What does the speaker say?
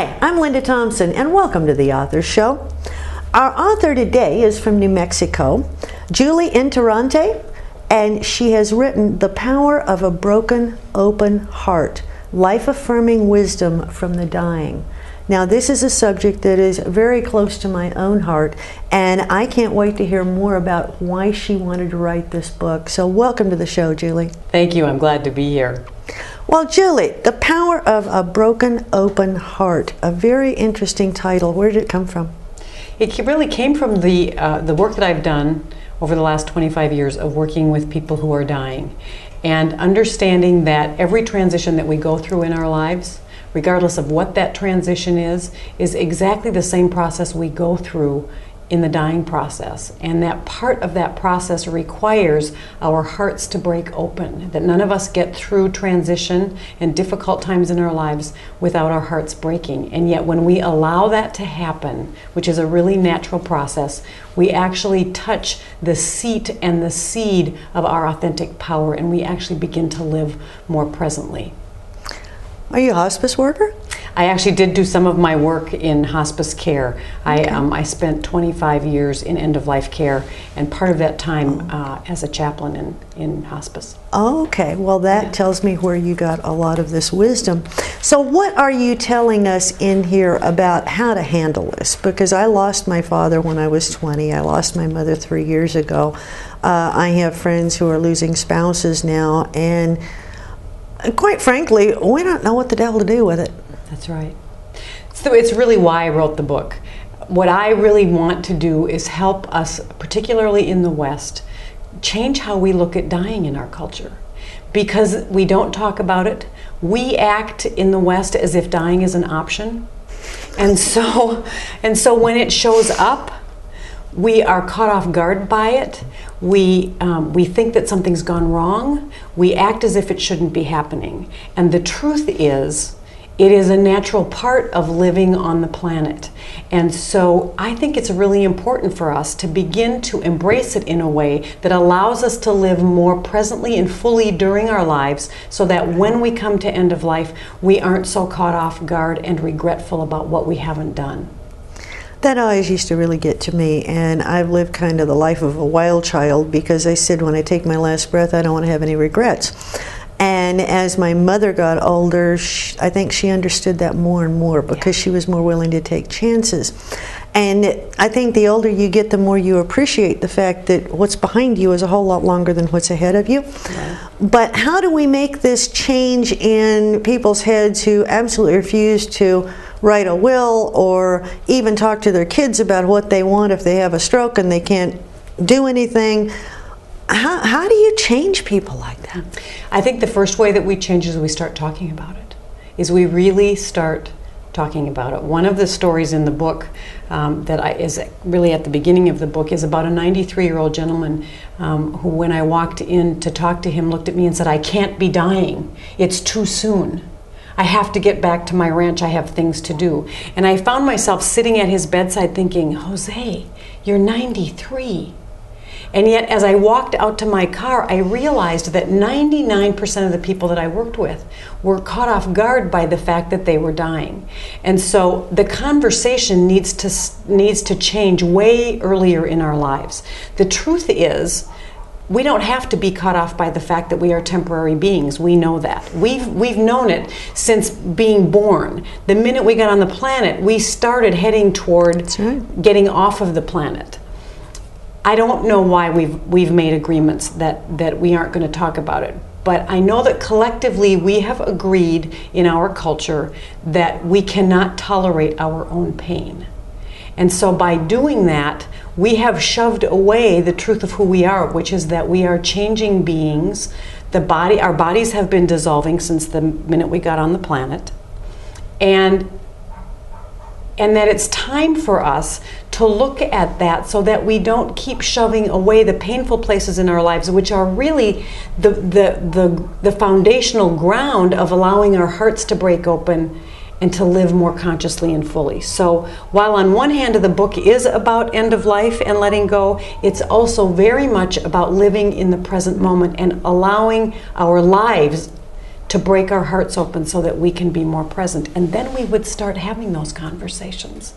Hi, I'm Linda Thompson, and welcome to the Author Show. Our author today is from New Mexico, Julie Interrante, and she has written The Power of a Broken Open Heart, Life-Affirming Wisdom from the Dying. Now, this is a subject that is very close to my own heart, and I can't wait to hear more about why she wanted to write this book. So welcome to the show, Julie. Thank you. I'm glad to be here. Well, Julie, The Power of a Broken Open Heart, a very interesting title. Where did it come from? It really came from the work that I've done over the last 25 years of working with people who are dying and understanding that every transition that we go through in our lives, regardless of what that transition is exactly the same process we go through in the dying process. And that part of that process requires our hearts to break open, that none of us get through transition and difficult times in our lives without our hearts breaking. And yet when we allow that to happen, which is a really natural process, we actually touch the seat and the seed of our authentic power, and we actually begin to live more presently. Are you a hospice worker? I actually did do some of my work in hospice care. Okay. I spent 25 years in end-of-life care, and part of that time as a chaplain in hospice. Okay, well that tells me where you got a lot of this wisdom. So what are you telling us in here about how to handle this? Because I lost my father when I was 20. I lost my mother 3 years ago. I have friends who are losing spouses now, and quite frankly, we don't know what the devil to do with it. That's right. So it's really why I wrote the book. What I really want to do is help us, particularly in the West, change how we look at dying in our culture. Because we don't talk about it, we act in the West as if dying is an option. And so when it shows up, we are caught off guard by it. We think that something's gone wrong. We act as if it shouldn't be happening. And the truth is, it is a natural part of living on the planet. And so I think it's really important for us to begin to embrace it in a way that allows us to live more presently and fully during our lives, so that when we come to end of life, we aren't so caught off guard and regretful about what we haven't done. That always used to really get to me, and I've lived kind of the life of a wild child, because I said when I take my last breath, I don't want to have any regrets. And as my mother got older, I think she understood that more and more, because she was more willing to take chances. And I think the older you get, the more you appreciate the fact that what's behind you is a whole lot longer than what's ahead of you. Right. But how do we make this change in people's heads who absolutely refuse to write a will or even talk to their kids about what they want if they have a stroke and they can't do anything? How do you change people like that? I think the first way that we change is we start talking about it. We really start talking about it. One of the stories in the book is really at the beginning of the book is about a 93-year-old gentleman who, when I walked in to talk to him, looked at me and said, "I can't be dying. It's too soon. I have to get back to my ranch. I have things to do." And I found myself sitting at his bedside thinking, "Jose, you're 93. And yet, as I walked out to my car, I realized that 99% of the people that I worked with were caught off guard by the fact that they were dying. And so the conversation needs to change way earlier in our lives. The truth is, we don't have to be caught off by the fact that we are temporary beings. We know that. We've known it since being born. The minute we got on the planet, we started heading toward getting off of the planet. I don't know why we've made agreements that we aren't going to talk about it, but I know that collectively we have agreed in our culture that we cannot tolerate our own pain. And so by doing that, we have shoved away the truth of who we are, which is that we are changing beings. Our bodies have been dissolving since the minute we got on the planet, and that it's time for us to look at that so that we don't keep shoving away the painful places in our lives, which are really the foundational ground of allowing our hearts to break open and to live more consciously and fully. So while on one hand the book is about end of life and letting go, it's also very much about living in the present moment and allowing our lives to break our hearts open so that we can be more present. And then we would start having those conversations.